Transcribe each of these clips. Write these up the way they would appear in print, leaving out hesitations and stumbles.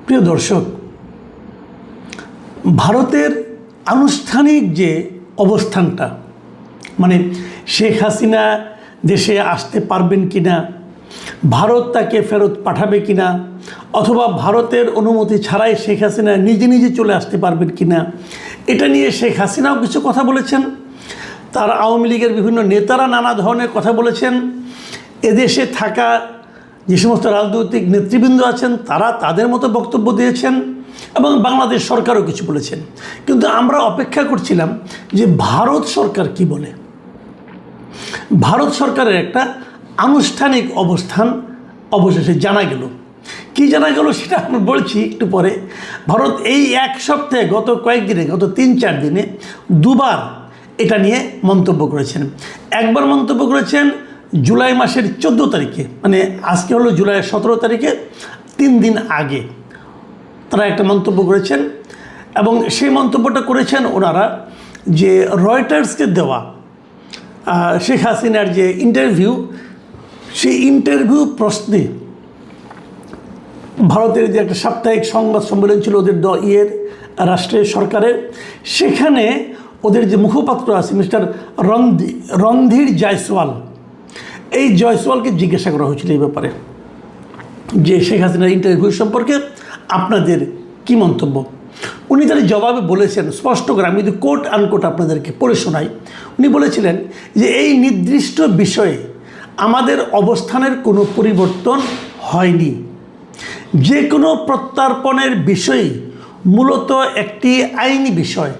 প্রিয় দর্শক, ভারতের আনুষ্ঠানিক যে অবস্থানটা, মানে শেখ হাসিনা দেশে আসতে পারবেন কিনা, ভারত তাকে ফেরত পাঠাবে কিনা, অথবা ভারতের অনুমতি ছাড়াই শেখ হাসিনা নিজে নিজে চলে আসতে পারবেন কিনা, এটা নিয়ে শেখ হাসিনাও কিছু কথা বলেছেন। তার আওয়ামী লীগের বিভিন্ন নেতারা নানা ধরনের কথা বলেছেন। এদেশে থাকা যে সমস্ত রাজনৈতিক নেতৃবৃন্দ আছেন তারা তাদের মতো বক্তব্য দিয়েছেন এবং বাংলাদেশ সরকারও কিছু বলেছেন। কিন্তু আমরা অপেক্ষা করছিলাম যে ভারত সরকার কি বলে। ভারত সরকারের একটা আনুষ্ঠানিক অবস্থান অবশেষে জানা গেল। কি জানা গেল সেটা আমি বলছি একটু পরে। ভারত এই এক সপ্তাহে গত কয়েকদিনে, গত 3-4 দিনে দুবার এটা নিয়ে মন্তব্য করেছেন। একবার মন্তব্য করেছেন জুলাই মাসের 14 তারিখে, মানে আজকে হলো জুলাইয়ের 17 তারিখে, 3 দিন আগে তারা একটা মন্তব্য করেছেন। এবং সেই মন্তব্যটা করেছেন ওনারা যে রয়টার্সকে দেওয়া শেখ হাসিনার যে ইন্টারভিউ, সেই ইন্টারভিউ প্রশ্নে ভারতের যে একটা সাপ্তাহিক সংবাদ সম্মেলন ছিল ওদের রাষ্ট্রের সরকারের, সেখানে ওদের যে মুখপাত্র আছে মিস্টার রণধীর জয়সওয়াল, এই জয়সওয়ালকে জিজ্ঞাসা করা হয়েছিল এই ব্যাপারে যে শেখ হাসিনার ইন্টারভিউ সম্পর্কে আপনাদের কি মন্তব্য। উনি তার জবাবে বলেছেন স্পষ্ট করে, আমি যদি কোট আনকোট আপনাদেরকে পড়ে শোনাই। উনি বলেছিলেন যে এই নির্দিষ্ট বিষয়ে আমাদের অবস্থানের কোনো পরিবর্তন হয়নি। যে কোনো প্রত্যর্পণের বিষয়ই মূলত একটি আইনি বিষয়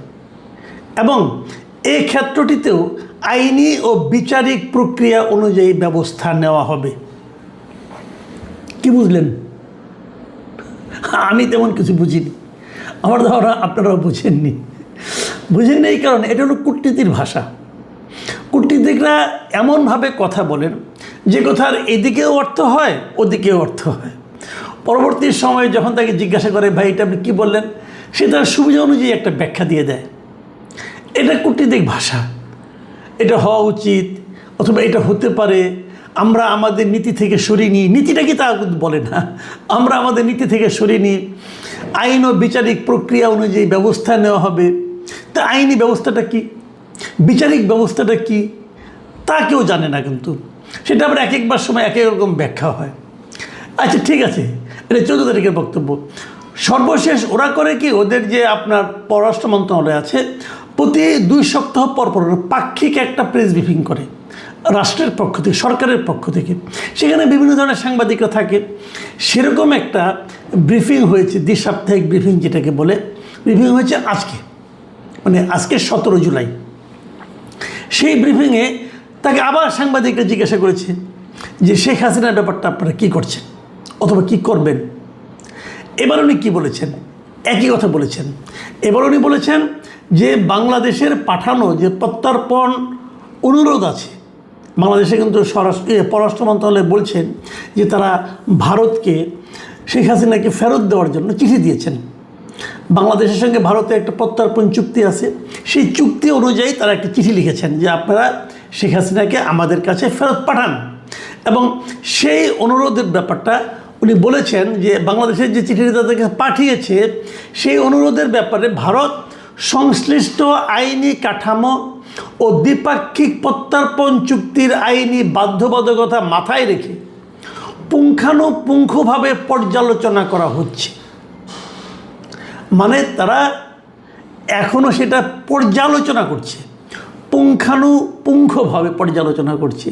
এবং এই ক্ষেত্রটিতেও আইনি ও বিচারিক প্রক্রিয়া অনুযায়ী ব্যবস্থা নেওয়া হবে। কি বুঝলেন? আমি তেমন কিছু বুঝিনি, আমার ধারণা আপনারাও বুঝেননি। এই কারণে এটা হলো কূটনীতির ভাষা। কূটনীতিকরা এমনভাবে কথা বলেন যে কথার এদিকেও অর্থ হয় ওদিকেও অর্থ হয়। পরবর্তী সময়ে যখন তাকে জিজ্ঞাসা করে ভাই এটা আপনি কী বললেন, সে তার সুবিধা অনুযায়ী একটা ব্যাখ্যা দিয়ে দেয়। এটা কূটনীতিক ভাষা। এটা হওয়া উচিত অথবা এটা হতে পারে, আমরা আমাদের নীতি থেকে সরিয়ে নিই। নীতিটা কি তা বলে না, আমরা আমাদের নীতি থেকে সরিয়ে নিই, আইন ও বিচারিক প্রক্রিয়া অনুযায়ী ব্যবস্থা নেওয়া হবে। তা আইনি ব্যবস্থাটা কি, বিচারিক ব্যবস্থাটা কি, তা কেউ জানে না। কিন্তু সেটা আবার এক একবার সময় এক এক রকম ব্যাখ্যা হয়। আচ্ছা ঠিক আছে, এটা 14 তারিখের বক্তব্য। সর্বশেষ ওরা করে কি, ওদের যে আপনার পররাষ্ট্র মন্ত্রণালয় আছে প্রতি 2 সপ্তাহ পর পর পাক্ষিক একটা প্রেস ব্রিফিং করে রাষ্ট্রের পক্ষ থেকে, সরকারের পক্ষ থেকে। সেখানে বিভিন্ন ধরনের সাংবাদিকরা থাকে। সেরকম একটা ব্রিফিং হয়েছে, দ্বিসাপ্তাহিক ব্রিফিং যেটাকে বলে, ব্রিফিং হয়েছে আজকে, মানে আজকে 17 জুলাই। সেই ব্রিফিংয়ে তাকে আবার সাংবাদিকরা জিজ্ঞাসা করেছে যে শেখ হাসিনার ব্যাপারটা আপনারা কী করছেন অথবা কী করবেন। এবার উনি কী বলেছেন? একই কথা বলেছেন। এবার উনি বলেছেন যে বাংলাদেশের পাঠানো যে প্রত্যর্পণ অনুরোধ আছে, বাংলাদেশে কিন্তু পররাষ্ট্র মন্ত্রণালয় বলছেন যে তারা ভারতকে শেখ হাসিনাকে ফেরত দেওয়ার জন্য চিঠি দিয়েছেন। বাংলাদেশের সঙ্গে ভারতের একটা প্রত্যর্পণ চুক্তি আছে, সেই চুক্তি অনুযায়ী তারা একটা চিঠি লিখেছেন যে আপনারা শেখ হাসিনাকে আমাদের কাছে ফেরত পাঠান। এবং সেই অনুরোধের ব্যাপারটা উনি বলেছেন যে বাংলাদেশের যে চিঠিটা তাদেরকে পাঠিয়েছে সেই অনুরোধের ব্যাপারে ভারত সংশ্লিষ্ট আইনি কাঠামো ও দ্বিপাক্ষিক প্রত্যর্পণ চুক্তির আইনি বাধ্যবাধকতা মাথায় রেখে পুঙ্খানুপুঙ্খভাবে পর্যালোচনা করা হচ্ছে। মানে তারা এখনও সেটা পর্যালোচনা করছে, পুঙ্খানুপুঙ্খভাবে পর্যালোচনা করছে।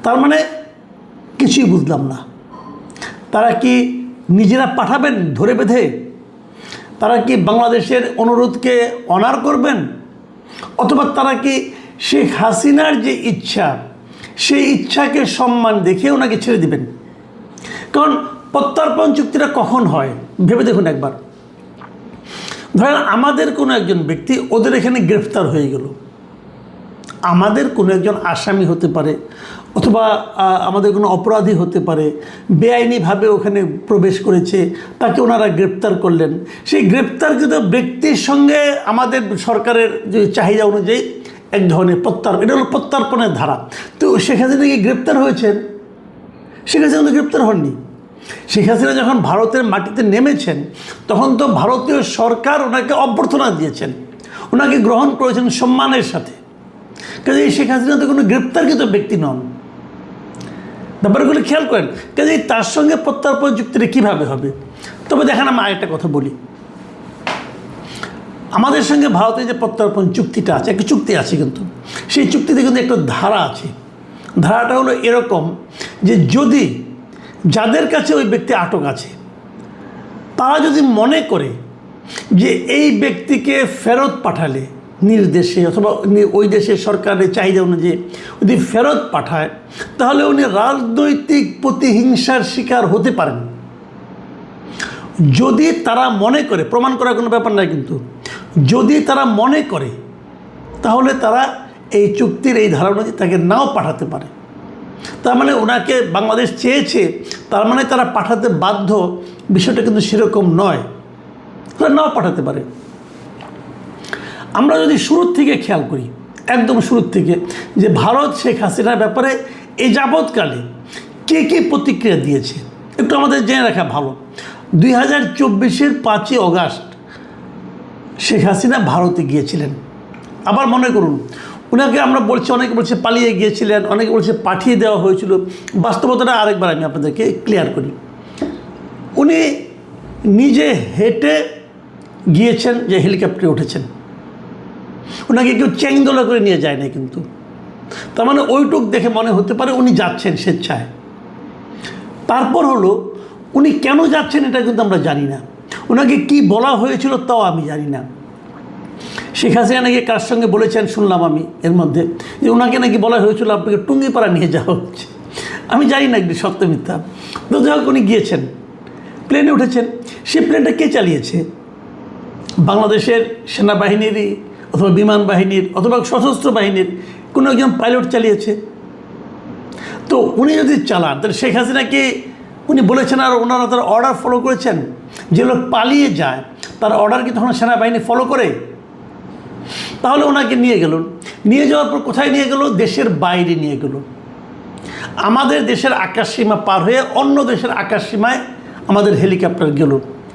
তার মানে কিছুই বুঝলাম না। তারা কি নিজেরা পাঠাবেন ধরে বেঁধে? তারা কি বাংলাদেশের অনুরোধকে অনার করবেন? অথবা তারা কি শেখ হাসিনার যে ইচ্ছা সেই ইচ্ছাকে সম্মান দেখে ওনাকে ছেড়ে দিবেন? কারণ প্রত্যর্পণ চুক্তিটা কখন হয় ভেবে দেখুন একবার। ধরেন আমাদের কোনো একজন ব্যক্তি ওদের এখানে গ্রেফতার হয়ে গেল, আমাদের কোনো একজন আসামি হতে পারে অথবা আমাদের কোনো অপরাধী হতে পারে, বেআইনিভাবে ওখানে প্রবেশ করেছে, তাকে ওনারা গ্রেপ্তার করলেন। সেই গ্রেপ্তারকৃত ব্যক্তির সঙ্গে আমাদের সরকারের যে চাহিদা অনুযায়ী এক ধরনের প্রত্যর্পণ, এটা হলো প্রত্যর্পণের ধারা। তো শেখ হাসিনা কি গ্রেপ্তার হয়েছেন? শেখ হাসিনা তো গ্রেপ্তার হননি। শেখ হাসিনা যখন ভারতের মাটিতে নেমেছেন তখন তো ভারতীয় সরকার ওনাকে অভ্যর্থনা দিয়েছেন, ওনাকে গ্রহণ করেছেন সম্মানের সাথে। কাজেই শেখ হাসিনা তো কোনো গ্রেপ্তারকৃত ব্যক্তি নন, ব্যাপারগুলো খেয়াল করেন। কাজেই তার সঙ্গে প্রত্যার্পণ চুক্তিটা কীভাবে হবে? তবে দেখেন, আমি আরেকটা কথা বলি, আমাদের সঙ্গে ভারতের যে প্রত্যার্পণ চুক্তিটা আছে, একটা চুক্তি আছে, কিন্তু সেই চুক্তিতে কিন্তু একটা ধারা আছে। ধারাটা হলো এরকম যে যদি যাদের কাছে ওই ব্যক্তি আটক আছে তারা যদি মনে করে যে এই ব্যক্তিকে ফেরত পাঠালে নিজ দেশে অথবা ওই দেশের সরকারের চাহিদা অনুযায়ী যদি ফেরত পাঠায় তাহলে উনি রাজনৈতিক প্রতিহিংসার শিকার হতে পারেন। যদি তারা মনে করে, প্রমাণ করার কোনো ব্যাপার নাই, কিন্তু যদি তারা মনে করে তাহলে তারা এই চুক্তির এই ধারা অনুযায়ী তাকে নাও পাঠাতে পারে। তার মানে ওনাকে বাংলাদেশ চেয়েছে, তার মানে তারা পাঠাতে বাধ্য, বিষয়টা কিন্তু সেরকম নয়, তারা নাও পাঠাতে পারে। আমরা যদি শুরুর থেকে খেয়াল করি, একদম শুরুর থেকে, যে ভারত শেখ হাসিনার ব্যাপারে এই যাবৎকালে কে কে প্রতিক্রিয়া দিয়েছে একটু আমাদের জেনে রাখা ভালো। 2024-এর 5ই অগাস্ট শেখ হাসিনা ভারতে গিয়েছিলেন। আবার মনে করুন, ওনাকে আমরা বলছি, অনেকে বলছে পালিয়ে গিয়েছিলেন, অনেকে বলছে পাঠিয়ে দেওয়া হয়েছিল। বাস্তবতাটা আরেকবার আমি আপনাদেরকে ক্লিয়ার করি। উনি নিজে হেঁটে গিয়েছেন, যে হেলিকপ্টারে উঠেছেন, ওনাকে কেউ চ্যাংদোলা করে নিয়ে যায় না কিন্তু। তার মানে ওইটুক দেখে মনে হতে পারে উনি যাচ্ছেন স্বেচ্ছায়। তারপর হলো উনি কেন যাচ্ছেন এটা কিন্তু আমরা জানি না, ওনাকে কি বলা হয়েছিল তাও আমি জানি না। শেখ হাসিনা নাকি কার সঙ্গে বলেছেন শুনলাম আমি এর মধ্যে, যে ওনাকে নাকি বলা হয়েছিল আপনাকে টুঙ্গিপাড়া নিয়ে যাওয়া হচ্ছে। আমি জানি না একটু সত্য মিথ্যা, তো যাই হোক উনি গিয়েছেন, প্লেনে উঠেছেন। সেই প্লেনটা কে চালিয়েছে? বাংলাদেশের সেনাবাহিনীরই অথবা বিমান বাহিনীর অথবা সশস্ত্র বাহিনীর কোনো একজন পাইলট চালিয়েছে। তো উনি যদি চালান তাহলে শেখ হাসিনাকে উনি বলেছেন আর ওনারা তার অর্ডার ফলো করেছেন? যে লোক পালিয়ে যায় তার অর্ডার কি তখন সেনাবাহিনী ফলো করে? তাহলে ওনাকে নিয়ে গেল, নিয়ে যাওয়ার পর কোথায় নিয়ে গেল? দেশের বাইরে নিয়ে গেল। আমাদের দেশের আকাশসীমা পার হয়ে অন্য দেশের আকাশসীমায় আমাদের হেলিকপ্টার গেল।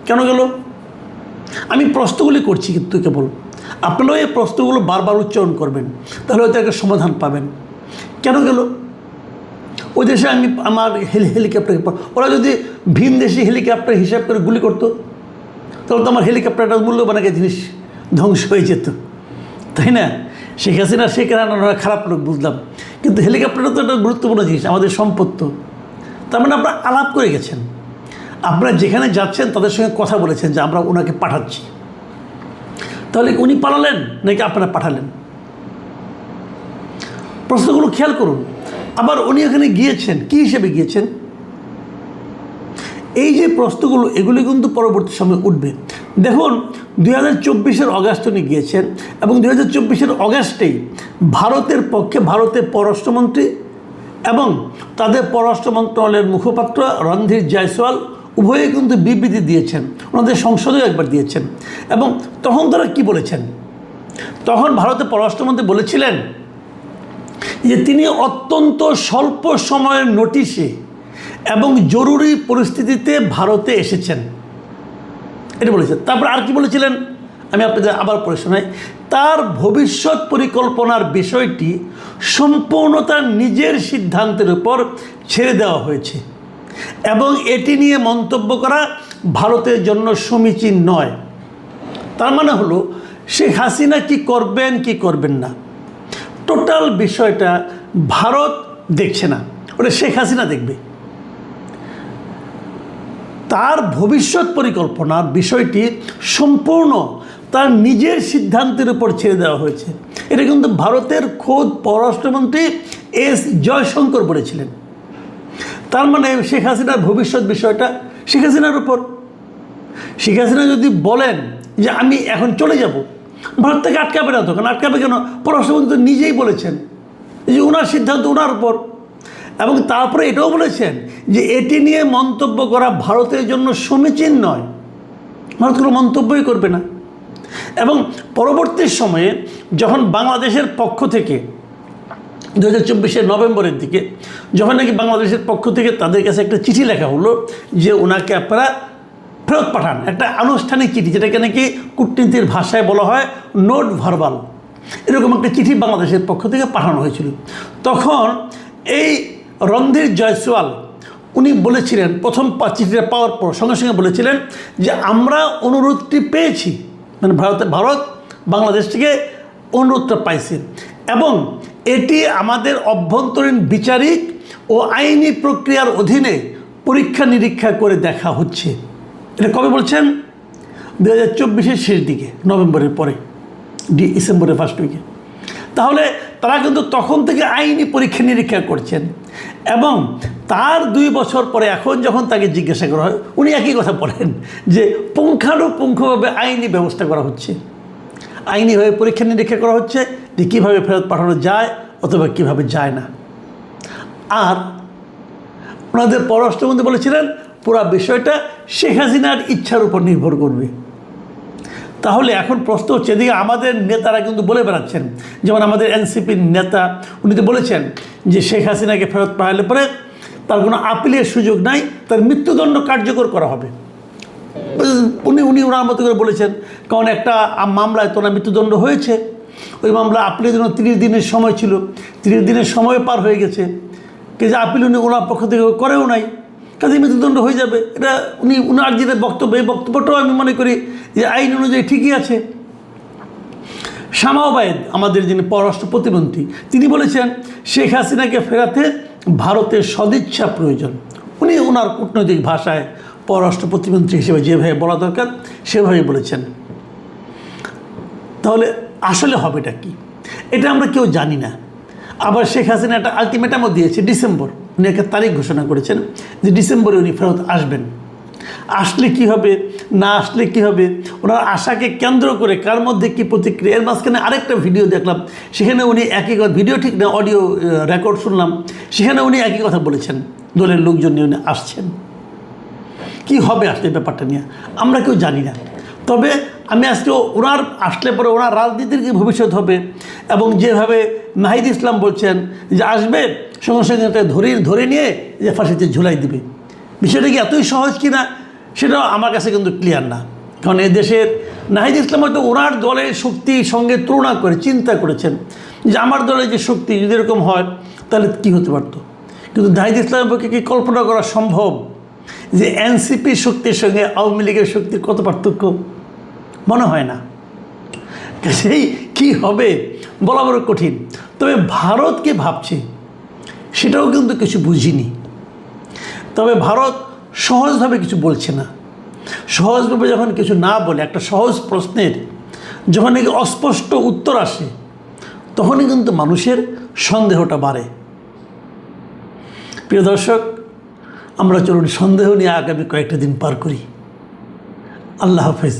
কেন গেল? আমি প্রশ্নগুলি করছি কিন্তু কেবল, আপনারাও এই প্রশ্নগুলো বারবার উচ্চারণ করবেন, তাহলে হয়তো একটা সমাধান পাবেন। কেন গেল ওই দেশে? আমি আমার হেলিকপ্টার, ওরা যদি ভিন দেশি হেলিকপ্টার হিসাব করে গুলি করতো তাহলে তো আমার হেলিকপ্টারটা মূল্যবান একটা জিনিস ধ্বংস হয়ে যেত, তাই না? শেখ হাসিনা শেখ রানা খারাপ লোক বুঝলাম, কিন্তু হেলিকপ্টারটা তো একটা গুরুত্বপূর্ণ জিনিস, আমাদের সম্পদ। তার মানে আপনারা আলাপ করে গেছেন, আপনারা যেখানে যাচ্ছেন তাদের সঙ্গে কথা বলেছেন যে আমরা ওনাকে পাঠাচ্ছি। তাহলে উনি পালালেন নাকি আপনারা পাঠালেন? প্রশ্নগুলো খেয়াল করুন। আবার উনি এখানে গিয়েছেন কী হিসেবে গিয়েছেন? এই যে প্রশ্নগুলো, এগুলি কিন্তু পরবর্তী সময় উঠবে। দেখুন, 2024-এর অগাস্ট উনি গিয়েছেন এবং 2024-এর অগাস্টেই ভারতের পক্ষে ভারতের পররাষ্ট্রমন্ত্রী এবং তাদের পররাষ্ট্র মন্ত্রণালয়ের মুখপাত্র রণধীর জয়সওয়াল উভয়ে কিন্তু বিবৃতি দিয়েছেন, ওনাদের সংসদেও একবার দিয়েছেন। এবং তখন তারা কী বলেছেন? তখন ভারতের পররাষ্ট্রমন্ত্রী বলেছিলেন যে তিনি অত্যন্ত স্বল্প সময়ের নোটিশে এবং জরুরি পরিস্থিতিতে ভারতে এসেছেন, এটা বলেছেন। তারপর আর কি বলেছিলেন আমি আপনাদের আবার পড়ে শোনাই। তার ভবিষ্যৎ পরিকল্পনার বিষয়টি সম্পূর্ণ তার নিজের সিদ্ধান্তের উপর ছেড়ে দেওয়া হয়েছে এবং এটি নিয়ে মন্তব্য করা ভারতের জন্য সমীচীন নয়। তার মানে হলো শেখ হাসিনা কি করবেন কি করবেন না, টোটাল বিষয়টা ভারত দেখছে না, ওটা শেখ হাসিনা দেখবে। তার ভবিষ্যৎ পরিকল্পনার বিষয়টি সম্পূর্ণ তার নিজের সিদ্ধান্তের উপর ছেড়ে দেওয়া হয়েছে। এটা কিন্তু ভারতের খোদ পররাষ্ট্রমন্ত্রী এস জয়শঙ্কর বলেছিলেন। তার মানে শেখ হাসিনার ভবিষ্যৎ বিষয়টা শেখ হাসিনার উপর। শেখ হাসিনা যদি বলেন যে আমি এখন চলে যাব, ভারত থেকে আটকাবে না, তখন আটকাবে কেন? পররাষ্ট্রমন্ত্রী নিজেই বলেছেন যে ওনার সিদ্ধান্ত ওনার উপর। এবং তারপরে এটাও বলেছেন যে এটি নিয়ে মন্তব্য করা ভারতের জন্য সমীচীন নয়, ভারত কোনো মন্তব্যই করবে না। এবং পরবর্তী সময়ে যখন বাংলাদেশের পক্ষ থেকে 2024 নভেম্বরের দিকে, যখন নাকি বাংলাদেশের পক্ষ থেকে তাদের কাছে একটা চিঠি লেখা হলো যে ওনাকে আপনারা ফেরত পাঠান, একটা আনুষ্ঠানিক চিঠি, যেটাকে নাকি কূটনীতির ভাষায় বলা হয় নোট ভার্বাল, এরকম একটা চিঠি বাংলাদেশের পক্ষ থেকে পাঠানো হয়েছিল। তখন এই রণধীর জয়সওয়াল উনি বলেছিলেন, প্রথম চিঠিটা পাওয়ার পর সঙ্গে সঙ্গে বলেছিলেন যে আমরা অনুরোধটি পেয়েছি, মানে ভারত বাংলাদেশ থেকে অনুরোধটা পাইছে এবং এটি আমাদের অভ্যন্তরীণ বিচারিক ও আইনি প্রক্রিয়ার অধীনে পরীক্ষা নিরীক্ষা করে দেখা হচ্ছে। এটা কবে বলছেন? 2024 শেষ দিকে, নভেম্বরের পরে, ডিসেম্বরের ফার্স্ট উইকে। তাহলে তারা কিন্তু তখন থেকে আইনি পরীক্ষা নিরীক্ষা করছেন এবং তার 2 বছর পরে এখন যখন তাকে জিজ্ঞাসা করা হয়, উনি একই কথা বলেন যে পুঙ্খানুপুঙ্খভাবে আইনি ব্যবস্থা করা হচ্ছে, আইনিভাবে পরীক্ষা নিরীক্ষা করা হচ্ছে যে কীভাবে ফেরত পাঠানো যায় অথবা কীভাবে যায় না। আর ওনাদের পররাষ্ট্রমন্ত্রী বলেছিলেন পুরো বিষয়টা শেখ হাসিনার ইচ্ছার উপর নির্ভর করবে। তাহলে এখন প্রশ্ন হচ্ছে, এদিকে আমাদের নেতারা কিন্তু বলে বেড়াচ্ছেন, যেমন আমাদের এনসিপির নেতা উনি তো বলেছেন যে শেখ হাসিনাকে ফেরত পাঠালে পরে তার কোনো আপিলের সুযোগ নাই, তার মৃত্যুদণ্ড কার্যকর করা হবে। ওনার মতো করে বলেছেন, কারণ একটা মামলায় তো ওনার মৃত্যুদণ্ড হয়েছে, ওই মামলা আপিলের জন্য 30 দিনের সময় ছিল, 30 দিনের সময় পার হয়ে গেছে, কিন্তু আপিল উনি ওনার পক্ষ থেকে করেও নাই, কাজে মৃত্যুদণ্ড হয়ে যাবে। এটা উনার যেটা বক্তব্য, এই বক্তব্যটাও আমি মনে করি যে আইন অনুযায়ী ঠিকই আছে। শামা ওবায়েদ আমাদের যিনি পররাষ্ট্র প্রতিমন্ত্রী, তিনি বলেছেন শেখ হাসিনাকে ফেরাতে ভারতের সদিচ্ছা প্রয়োজন। উনি ওনার কূটনৈতিক ভাষায় পররাষ্ট্র প্রতিমন্ত্রী হিসেবে যেভাবে বলা দরকার সেভাবেই বলেছেন। তাহলে আসলে হবেটা কি, এটা আমরা কেউ জানি না। আবার শেখ হাসিনা একটা আলটিমেটামও দিয়েছে, ডিসেম্বর, উনি একটা তারিখ ঘোষণা করেছেন যে ডিসেম্বরে উনি ফেরত আসবেন। আসলে কি হবে, না আসলে কি হবে, ওনার আশাকে কেন্দ্র করে কার মধ্যে কী প্রতিক্রিয়া। এর মাঝখানে আরেকটা ভিডিও দেখলাম, সেখানে উনি একই কথা, ভিডিও ঠিক না, অডিও রেকর্ড শুনলাম, সেখানে উনি একই কথা বলেছেন, দলের লোকজন নিয়ে উনি আসছেন। কি হবে আসলে ব্যাপারটা নিয়ে আমরা কেউ জানি না। তবে আমি আজকে ওনার আসলে পরে ওনার রাজনীতির কী ভবিষ্যৎ হবে, এবং যেভাবে নাহিদ ইসলাম বলছেন যে আসবে সঙ্গে সঙ্গে ধরে নিয়ে যে ফাঁসিতে ঝুলাই দিবে, বিষয়টা কি এতই সহজ কি না সেটাও আমার কাছে কিন্তু ক্লিয়ার না। কারণ এই দেশের নাহিদ ইসলাম হয়তো ওনার দলের শক্তির সঙ্গে তুলনা করে চিন্তা করেছেন যে আমার দলের যে শক্তি যদি এরকম হয় তাহলে কী হতে পারত। কিন্তু নাহিদ ইসলামের পক্ষে কি কল্পনা করা সম্ভব যে এনসিপির শক্তির সঙ্গে আওয়ামী লীগের শক্তির কত পার্থক্য? মনে হয় না। সেই কী হবে বলা বড় কঠিন। তবে ভারতকে ভাবছে সেটাও কিন্তু কিছু বুঝিনি। তবে ভারত সহজভাবে কিছু বলছে না। সহজভাবে যখন কিছু না বলে, একটা সহজ প্রশ্নের যখন নাকি অস্পষ্ট উত্তর আসে, তখনই কিন্তু মানুষের সন্দেহটা বাড়ে। প্রিয় দর্শক, আমরা চলুন সন্দেহ নিয়ে আগামী কয়েকটা দিন পার করি। আল্লাহ হাফেজ।